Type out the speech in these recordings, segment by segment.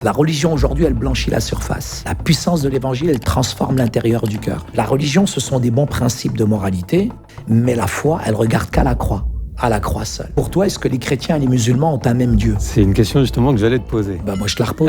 La religion aujourd'hui, elle blanchit la surface. La puissance de l'évangile, elle transforme l'intérieur du cœur. La religion, ce sont des bons principes de moralité, mais la foi, elle regarde qu'à la croix. À la croix seule. Pour toi, est-ce que les chrétiens et les musulmans ont un même Dieu? C'est une question justement que j'allais te poser. Moi je te la repose.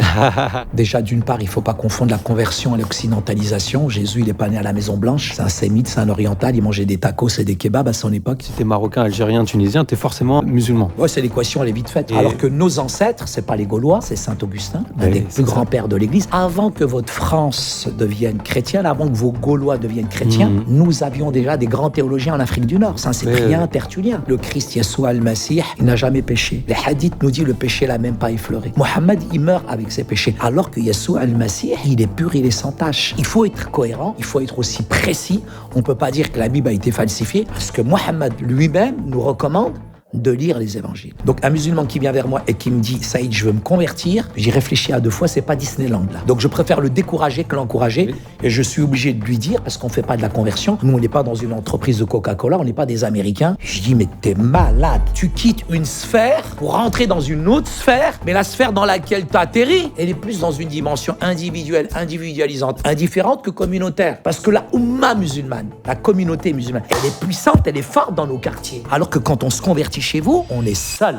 Déjà, d'une part, il ne faut pas confondre la conversion et l'occidentalisation. Jésus, il n'est pas né à la Maison Blanche. C'est un sémite, c'est un oriental. Il mangeait des tacos et des kebabs à son époque. Si t'es marocain, algérien, tunisien, t'es forcément musulman. Ouais, c'est l'équation, elle est vite faite. Et... Alors que nos ancêtres, c'est pas les Gaulois, c'est Saint Augustin, un des plus grands pères de l'Église. Avant que votre France devienne chrétienne, avant que vos Gaulois deviennent chrétiens, nous avions déjà des grands théologiens en Afrique du Nord. Saint-Cyprien, Tertullien. Le Christ Yeshua al-Masih, il n'a jamais péché. Les hadiths nous disent le péché l'a même pas effleuré. Mohammed, il meurt avec ses péchés. Alors que Yeshua al-Masih, il est pur, il est sans tache. Il faut être cohérent, il faut être aussi précis. On ne peut pas dire que la Bible a été falsifiée, parce que Mohammed lui-même nous recommande de lire les évangiles. Donc un musulman qui vient vers moi et qui me dit « Saïd, je veux me convertir », j'y réfléchis à 2 fois, c'est pas Disneyland là. Donc je préfère le décourager que l'encourager, et je suis obligé de lui dire, parce qu'on fait pas de la conversion, nous on n'est pas dans une entreprise de Coca-Cola, on n'est pas des Américains. Je dis « Mais t'es malade, tu quittes une sphère pour rentrer dans une autre sphère, mais la sphère dans laquelle t'atterris, elle est plus dans une dimension individuelle, individualisante, indifférente que communautaire. Parce que la Oumma musulmane, la communauté musulmane, elle est puissante, elle est forte dans nos quartiers. Alors que quand on se convertit chez vous, on est seul.